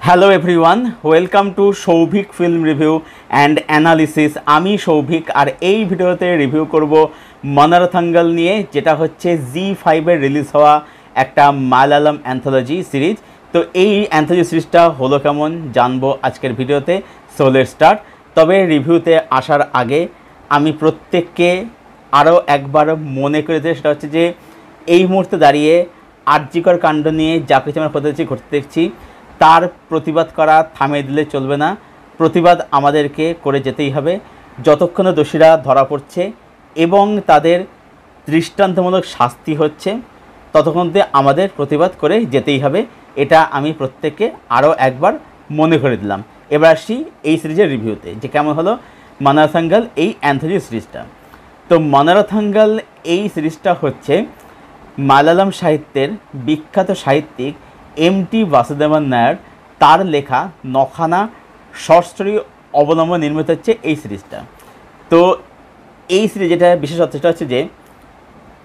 Hello everyone, welcome to Souvik film review and analysis. আমি সৌভিক, আর এই ভিডিওতে রিভিউ করব মনারথাঙ্গল নিয়ে, যেটা হচ্ছে জি5-এর রিলিজ হওয়া একটা মালায়ালাম অ্যান্থোলজি সিরিজ। তো এই অ্যান্থোলজি সিরিজটা হলো কেমন জানবো আজকের ভিডিওতে। So let's start. তবে রিভিউতে আসার আগে আমি প্রত্যেককে আরও একবার মনে করে দিই, সেটা হচ্ছে যে এই মুহূর্তে দাঁড়িয়ে আরজিকর কাণ্ড নিয়ে যা কিছু আমরা ঘটতে দেখছি তার প্রতিবাদ করা থামিয়ে দিলে চলবে না। প্রতিবাদ আমাদেরকে করে যেতেই হবে যতক্ষণ দোষীরা ধরা পড়ছে এবং তাদের দৃষ্টান্তমূলক শাস্তি হচ্ছে, ততক্ষণ আমাদের প্রতিবাদ করে যেতেই হবে। এটা আমি প্রত্যেককে আরও একবার মনে করে দিলাম। এবার আসি এই সিরিজের রিভিউতে, যে কেমন হলো মনারথাঙ্গল এই অ্যান্থোলজি সিরিজটা। তো মনারথাঙ্গল এই সিরিজটা হচ্ছে মালায়ালাম সাহিত্যের বিখ্যাত সাহিত্যিক এম.টি. বাসুদেবন নায়ার তার লেখা নখানা শর্ট স্টোরি অবলম্বন নির্মিত হচ্ছে এই সিরিজটা। তো এই সিরিজ যেটা বিশেষত্ব সেটা হচ্ছে যে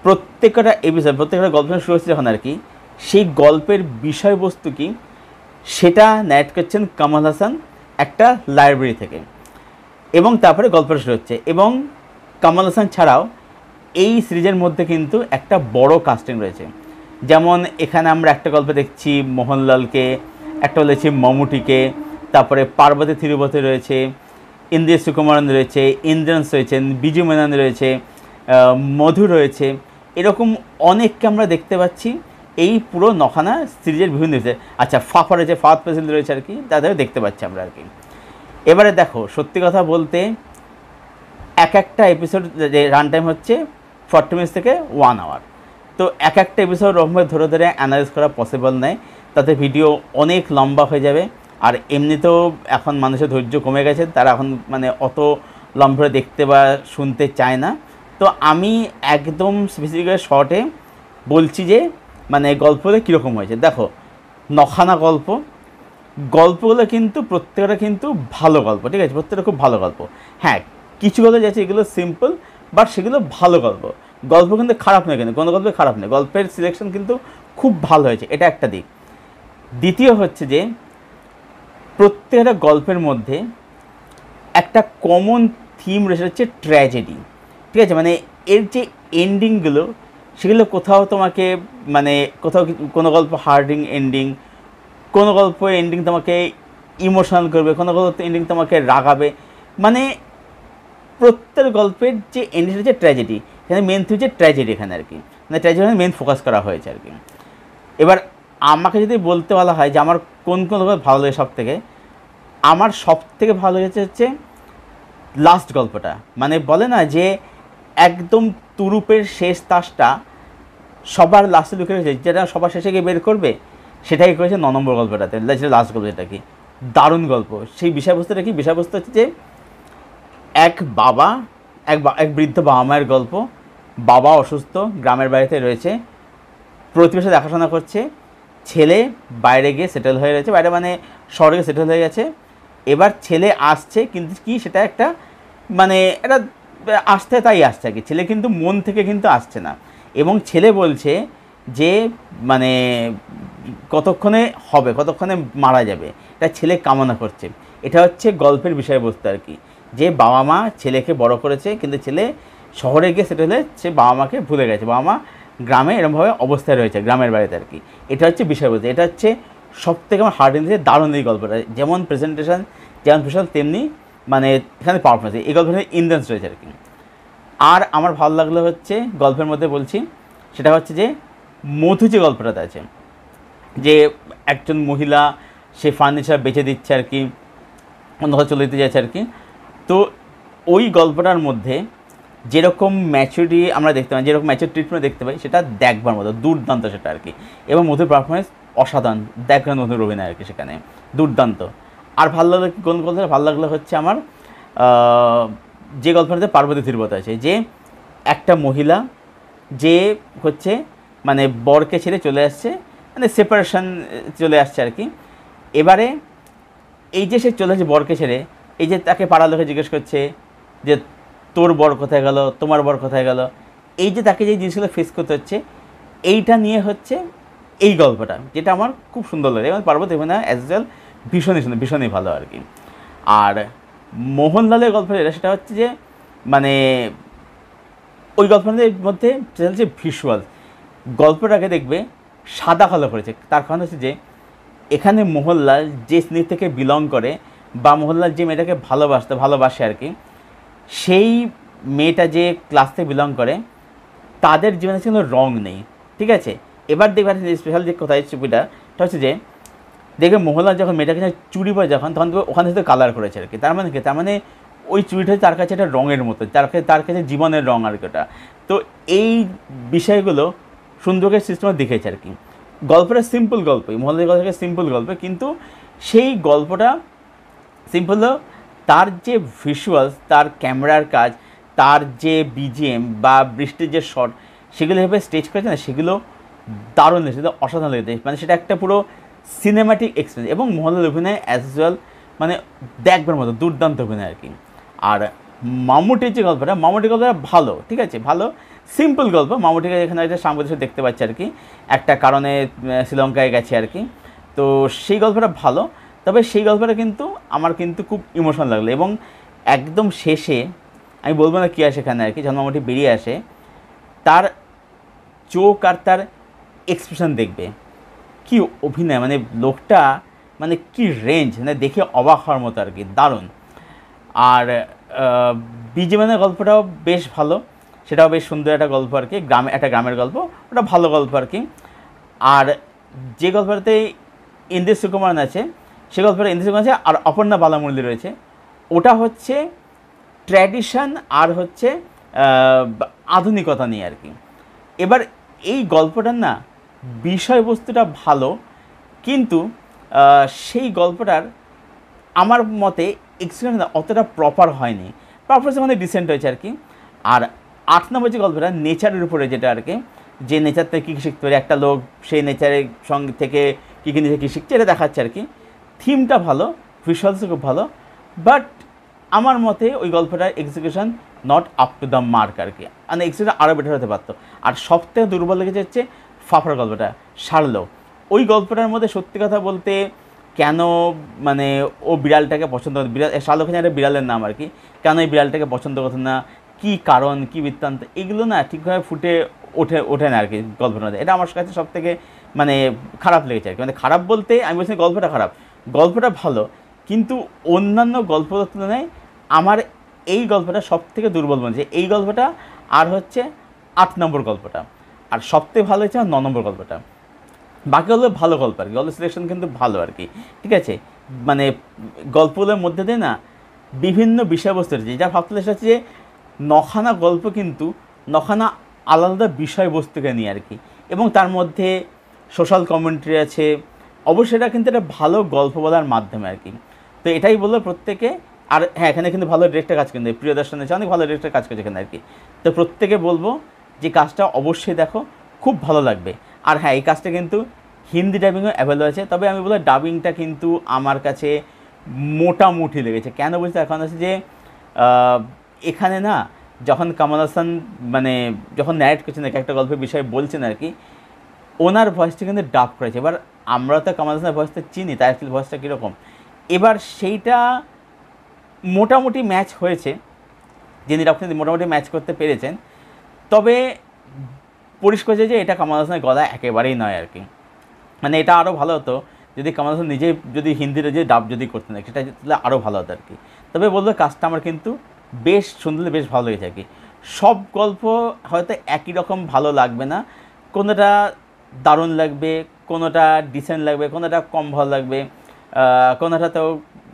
প্রত্যেকটা এপিসোড, প্রত্যেকটা গল্প শুরু হচ্ছে যখন আর কি, সেই গল্পের বিষয়বস্তু কি সেটা ন্যারেট করছেন কামাল হাসান একটা লাইব্রেরি থেকে, এবং তারপরে গল্পটা শুরু হচ্ছে। এবং কামাল হাসান ছাড়াও এই সিরিজের মধ্যে কিন্তু একটা বড় কাস্টিং রয়েছে। যেমন এখানে আমরা একটা গল্পে দেখছি মোহনলালকে, একটা দেখছি মমুটিকে, তারপরে পার্বতী থিরুপতি রয়েছে, ইন্দ্রিয় সুকুমারন রয়েছে, ইন্দ্রান্স রয়েছেন, বিজু মেনন রয়েছে, মধু রয়েছে, এরকম অনেককে আমরা দেখতে পাচ্ছি এই পুরো নখানা সিরিজের বিভিন্ন রয়েছে। আচ্ছা, ফাফা রয়েছে, ফাদ পেসিল রয়েছে আর কি, তাদেরও দেখতে পাচ্ছি আমরা আর কি। এবারে দেখো, সত্যি কথা বলতে এক একটা এপিসোড যে রান টাইম হচ্ছে 40 মিনিটস থেকে 1 আওয়ার। তো এক একটা এপিসোড ওরকমভাবে ধরে ধরে অ্যানালাইজ করা পসিবল নয়, তাতে ভিডিও অনেক লম্বা হয়ে যাবে। আর এমনিতেও এখন মানুষের ধৈর্য কমে গেছে, তারা এখন মানে অত লম্বা দেখতে বা শুনতে চায় না। তো আমি একদম স্পেসিফিক শর্টে বলছি যে মানে গল্পটা কীরকম হয়েছে। দেখো, নখানা গল্পগুলো কিন্তু প্রত্যেকটা কিন্তু ভালো গল্প, ঠিক আছে, প্রত্যেকটা খুব ভালো গল্প। হ্যাঁ, কিছু গল্প যাচ্ছে এগুলো সিম্পল, বাট সেগুলো ভালো গল্প কিন্তু খারাপ নয়, কিন্তু কোনো গল্পে খারাপ নয়, গল্পের সিলেকশন কিন্তু খুব ভালো হয়েছে, এটা একটা দিক। দ্বিতীয় হচ্ছে যে প্রত্যেকটা গল্পের মধ্যে একটা কমন থিম রয়েছে, হচ্ছে ট্র্যাজেডি, ঠিক আছে। মানে এর যে এন্ডিংগুলো সেগুলো কোথাও তোমাকে মানে কোথাও কোনো গল্প হার্ডিং এন্ডিং, কোনো গল্প এন্ডিং তোমাকে ইমোশনাল করবে, কোনো গল্প এন্ডিং তোমাকে রাগাবে। মানে প্রত্যেক গল্পের যে এন্ডিং হচ্ছে ট্র্যাজেডি, এখানে মেন থিম হচ্ছে ট্র্যাজেডি এখানে আর কি, মানে ট্র্যাজেডি মেন ফোকাস করা হয়েছে আর কি। এবার আমাকে যদি বলতে বলা হয় যে আমার কোন কোন গল্প ভালো লাগে সব থেকে, আমার সব থেকে ভালো লেগেছে হচ্ছে লাস্ট গল্পটা। মানে বলে না যে একদম তুরুপের শেষ তাসটা সবার লাস্টে লুকে রয়েছে, যেটা সবার শেষে গিয়ে বের করবে, সেটাই করেছে 9 নম্বর গল্পটাতে, লাস্ট গল্প। যেটা কি দারুণ গল্প। সেই বিষয়বস্তুটা কি, বিষয়বস্তু হচ্ছে যে এক বৃদ্ধ বাবা মায়ের গল্প। বাবা অসুস্থ, গ্রামের বাড়িতে রয়েছে, প্রতিবেশী দেখাশোনা করছে, ছেলে বাইরে গিয়ে সেটেল হয়ে রয়েছে, বাইরে মানে শহরে গিয়ে সেটেল হয়ে গেছে। এবার ছেলে আসছে, কিন্তু কি সেটা একটা মানে এটা আসছে তাই আসছে আর কি, ছেলে কিন্তু মন থেকে কিন্তু আসছে না। এবং ছেলে বলছে যে মানে কতক্ষণে হবে, কতক্ষণে মারা যাবে, এটা ছেলে কামনা করছে। এটা হচ্ছে গল্পের বিষয়বস্তু আর কি, যে বাবা মা ছেলেকে বড় করেছে, কিন্তু ছেলে শহরে গিয়ে সেটেল হয়ে সে বাবা মাকে ভুলে গেছে, বাবা মা গ্রামে এরকমভাবে অবস্থায় রয়েছে, গ্রামের বাড়িতে আর কি। এটা হচ্ছে বিষয়বস্তু, এটা হচ্ছে সব থেকে আমার হার্ড ইন্টারেস্ট দারুণ এই গল্পটা। যেমন প্রেজেন্টেশন, যেমন প্রেশন, তেমনি মানে এখানে পারফরমেন্স, এই গল্পের ইন্টেন্স রয়েছে আর কি। আর আমার ভালো লাগলো হচ্ছে গল্পের মধ্যে বলছি, সেটা হচ্ছে যে মধু যে গল্পটাতে আছে, যে একজন মহিলা সে ফার্নিচার বেচে দিচ্ছে আর কি, অন্য কথা চলে দিতে যাচ্ছে আর কি। তো ওই গল্পটার মধ্যে যেরকম ম্যাচুরিটি আমরা দেখতে পাই, যেরকম ম্যাচুর ট্রিটমেন্ট দেখতে পাই, সেটা দেখবার মতো দুর্দান্ত সেটা আর কি। এবং মধুর পারফরমেন্স অসাধারণ, দেখবেন মধুর অভিনয় আর কি সেখানে দুর্দান্ত। আর ভালো লাগলো কোন গল্পটা ভালো লাগলো হচ্ছে আমার যে গল্পটাতে পার্বতী থিরুপতি আছে, যে একটা মহিলা যে হচ্ছে মানে বরকে ছেড়ে চলে আসছে, মানে সেপারেশন চলে আসছে আর কি। এবারে এই যে সে চলে আসছে বরকে ছেড়ে, এই যে তাকে পাড়ার লোকে জিজ্ঞেস করছে যে তোর বর কোথায় গেল, তোমার বর কোথায় গেল, এই যে তাকে যে জিনিসগুলো ফেস করতে হচ্ছে, এইটা নিয়ে হচ্ছে এই গল্পটা, যেটা আমার খুব সুন্দর লাগে। এবং পার্বতী অভিনয় অ্যাজ ওয়েল ভীষণই সুন্দর, ভীষণই ভালো আর কি। আর মোহনলালের গল্প যেটা সেটা হচ্ছে যে মানে ওই গল্পের মধ্যে যে ভিজুয়াল গল্পটাকে দেখবে সাদা কালো করেছে। তার কারণ হচ্ছে যে এখানে মোহনলাল যে স্নেহ থেকে বিলং করে বা মোহনলাল যে মেয়েটাকে ভালোবাসে আর কি, সেই মেয়েটা যে ক্লাস থেকে বিলং করে তাদের জীবনে কোনো রং নেই, ঠিক আছে। এবার দেখবে স্পেশাল যে কোথায় ছবিটা হচ্ছে যে দেখবে মোহনলাল যখন মেয়েটাকে চুরি পরে যখন তখন ওখানে থেকে কালার করেছে আর কি। তার মানে কি, তার মানে ওই চুরিটা তার কাছে একটা রঙের মতো, তার কাছে জীবনের রঙ আর কি ওটা। তো এই বিষয়গুলো সুন্দরকে সিস্টেমে দেখেছে আর কি। গল্পটা সিম্পল গল্পই, মোহনলালের গল্পটা সিম্পল গল্প, কিন্তু সেই গল্পটা সিম্পল তার যে ভিজুয়ালস, তার ক্যামেরার কাজ, তার যে বিজিএম বা বৃষ্টির যে শট, সেগুলো এভাবে স্টেজ করেছে না, সেগুলো দারুণ লেগেছে, অসাধারণ লেগেছে। মানে সেটা একটা পুরো সিনেম্যাটিক এক্সপিরিয়েন্স। এবং মোহনলাল অভিনয় অ্যাজ ওয়েল মানে দেখবার মতো দুর্দান্ত অভিনয় আর কি। আর মামুটির যে গল্পটা, মামুটির গল্পটা ভালো, ঠিক আছে, ভালো সিম্পল গল্প। মামুটিকে এখানে একটা সাংবাদিক দেখতে পাচ্ছি আর কি, একটা কারণে শ্রীলঙ্কায় গেছে আর কি। তো সেই গল্পটা ভালো, তবে সেই গল্পটা কিন্তু আমার কিন্তু খুব ইমোশনাল লাগলো। এবং একদম শেষে আমি বলবো না কী আসে এখানে আর কি, যখন মামুটি বেরিয়ে আসে তার চোখ আর তার এক্সপ্রেশন দেখবে, কি অভিনয়, মানে লোকটা মানে কি রেঞ্জ, মানে দেখে অবাক হওয়ার মতো আর কি, দারুণ। আর বিজিএমের গল্পটাও বেশ ভালো, সেটাও বেশ সুন্দর একটা গল্প আর কি, একটা গ্রামের গল্প, ওটা ভালো গল্প আর কি। আর যে গল্পটাতে ইন্দ্র সুকুমার আছে, সে গল্পটা ইন্দ্র সুকুমার আছে আর অপর্ণা বালামুরলি রয়েছে, ওটা হচ্ছে ট্র্যাডিশন আর হচ্ছে আধুনিকতা নিয়ে আর কি। এবার এই গল্পটার না বিষয়বস্তুটা ভালো, কিন্তু সেই গল্পটার আমার মতে এক্সপিরিয়েন্স অতটা প্রপার হয়নি, প্রপার মানে ডিসেন্ট হয়েছে আর কি। আর 8 নম্বর যে গল্পটা নেচারের উপরে, যেটা আর কি, যে নেচার থেকে কী কী শিখতে পারে একটা লোক, সেই নেচারের সঙ্গে থেকে কী কী নিজে কী শিখছে এটা দেখাচ্ছে আর কি। থিমটা ভালো, ভিজুয়ালসও খুব ভালো, বাট আমার মতে ওই গল্পটার execution not up to the mark আর কি, মানে এক্সিকিউশন আরও বেটার হতে পারতো। আর সবথেকে দুর্বল লেগেছে হচ্ছে ফাফার গল্পটা, সারলো ওই গল্পটার মধ্যে সত্যি কথা বলতে কেন মানে ও বিড়ালটাকে পছন্দ করতো, শার্লক একটা বিড়ালের নাম আর কি, কেন এই বিড়ালটাকে পছন্দ করতো না, কী কারণ, কী বৃত্তান্ত, এগুলো না ঠিকভাবে ফুটে ওঠে না আর কি গল্পটার মধ্যে। এটা আমার কাছে সব থেকে মানে খারাপ লেগেছে আর কি। মানে খারাপ বলতে আমি বলছি গল্পটা খারাপ, গল্পটা ভালো, কিন্তু অন্যান্য গল্পের তুলনায় আমার এই গল্পটা সব থেকে দুর্বল বলছে, এই গল্পটা আর হচ্ছে 8 নম্বর গল্পটা। আর সবথেকে ভালো হচ্ছে 9 নম্বর গল্পটা। বাকি হলো ভালো গল্প আর কি, গল্প সিলেকশন কিন্তু ভালো আর কি, ঠিক আছে। মানে গল্পগুলোর মধ্যে দিয়ে না বিভিন্ন বিষয়বস্তু রয়েছে, যেটা ভাবতে হচ্ছে যে 9খানা গল্প কিন্তু 9খানা আলাদা বিষয়বস্তুকে নিয়ে আর কি, এবং তার মধ্যে সোশ্যাল কমেন্ট্রি আছে, অবশ্যই এটা কিন্তু একটা ভালো গল্প বলার মাধ্যমে আর কি। তো এটাই বললো প্রত্যেকে। আর হ্যাঁ, এখানে কিন্তু ভালো ডিরেক্টর কাজ কিন্তু প্রিয়দর্শন আছে, অনেক ভালো ডিরেক্টর কাজ করেছে এখানে আর কি। তো প্রত্যেকে বলবো যে কাজটা অবশ্যই দেখো, খুব ভালো লাগবে। আর হ্যাঁ, এই কাজটা কিন্তু হিন্দি ডাবিংও অ্যাভেলেবল আছে, তবে আমি বলবো ডাবিংটা কিন্তু আমার কাছে মোটামুটি লেগেছে। কেন বলছি, এখন আছে যে এখানে না যখন কামাল হাসান মানে যখন ন্যারেট করছেন একটা গল্পের বিষয়ে বলছেন আর কি, ওনার ভয়েসটা কিন্তু ডাব করেছে। এবার আমরা তো কামাল হাসানের ভয়েসটা চিনি, তার অ্যাকচুয়ালি ভয়েসটা কীরকম, এবার সেইটা মোটামুটি ম্যাচ হয়েছে, যিনি ডাব মোটামুটি ম্যাচ করতে পেরেছেন। তবে পরিষ্কার যে এটা কামাল হাসানের গলা একেবারেই নয় আর কি। মানে এটা আরও ভালো হতো যদি কামাল হাসান নিজে যদি হিন্দিতে যে ডাব যদি করতেন, সেটা তাহলে আরও ভালো হতো আর কি। তবে বলবো কাজটা আমার কিন্তু বেশ সুন্দর, বেশ ভালো লেগেছে আর কি। সব গল্প হয়তো একই রকম ভালো লাগবে না, কোনোটা দারুণ লাগবে, কোনোটা ডিসেন্ট লাগবে, কোনোটা কম ভালো লাগবে, কোনোটা তো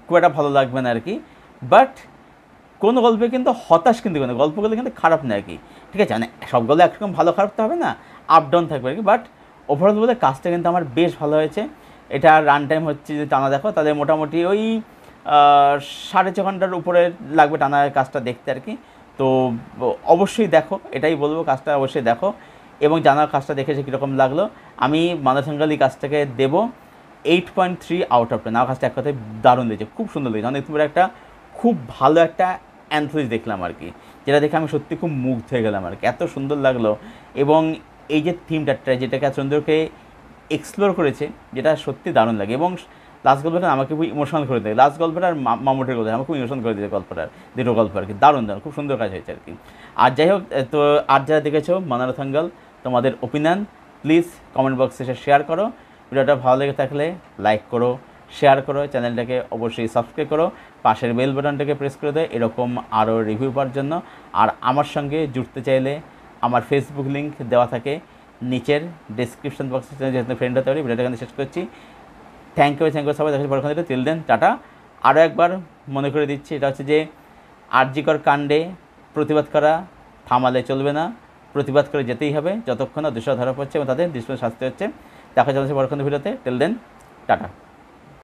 খুব একটা ভালো লাগবে না আর কি। বাট কোনো গল্পে কিন্তু হতাশ কিন্তু কোনো গল্পগুলো কিন্তু খারাপ না আর কি, ঠিক আছে। মানে সবগুলো একরকম ভালো খারাপ তো হবে না, আপ ডাউন থাকবে আর কি। বাট ওভারঅল বলে কাজটা কিন্তু আমার বেশ ভালো হয়েছে। এটা রান টাইম হচ্ছে যে টানা দেখো তাদের মোটামুটি ওই 6.5 ঘন্টার উপরে লাগবে টানা কাজটা দেখতে আর কি। তো অবশ্যই দেখো, এটাই বলবো, কাজটা অবশ্যই দেখো এবং জানার কাজটা দেখে যে কীরকম লাগলো। আমি মানাথাঙ্গালি কাজটাকে দেবো 8.3 আউট অফ 10। আমার কাজটা এক কথায় দারুণ লেগেছে, খুব সুন্দর লেগেছে। অনেক তোমার একটা খুব ভালো একটা অ্যান্থোলজি দেখলাম আর কি, যেটা দেখে আমি সত্যি খুব মুগ্ধ হয়ে গেলাম আর কি, এত সুন্দর লাগলো। এবং এই যে থিমটা যেটাকে সুন্দরকে এক্সপ্লোর করেছে, যেটা সত্যি দারুণ লাগে। এবং লাস্ট গল্পটা আমাকে খুব ইমোশনাল করে দেয়, লাস্ট গল্পটা আর মামুটের গল্প আমাকে খুব ইমোশনাল করে দিয়েছে গল্পটার, দুটো গল্প আর কি, দারুণ খুব সুন্দর কাজ হয়েছে আর কি। আর যাই হোক, তো আর যারা দেখেছো মনারথাঙ্গল, তোমাদের ওপিনিয়ন প্লিজ কমেন্ট বক্সে এসে শেয়ার করো। ভিডিওটা ভালো লেগে থাকলে লাইক করো, শেয়ার করো, চ্যানেলটাকে অবশ্যই সাবস্ক্রাইব করো, পাশের বেল বাটনটাকে প্রেস করে দেয় এরকম আরও রিভিউ পাওয়ার জন্য। আর আমার সঙ্গে জুড়তে চাইলে আমার ফেসবুক লিঙ্ক দেওয়া থাকে নিচের ডিসক্রিপশন বক্সে, যেহেতু ফ্রেন্ড হতে পারি। ভিডিওটা এখানে শেষ করছি। থ্যাংক ইউ সবাই, দেখা পরক্ষণ তিল দেন, টাটা। আরও একবার মনে করে দিচ্ছি, এটা হচ্ছে যে আরজিকর কাণ্ডে প্রতিবাদ করা থামালে চলবে না, প্রতিবাদ করে যেতেই হবে যতক্ষণ না দোষরা ধরা পড়ছে এবং তাদের দৃষ্টি শাস্তি হচ্ছে। দেখা যাচ্ছে পরক্ষণ ভিডিওতে, তিল দেন, টাটা।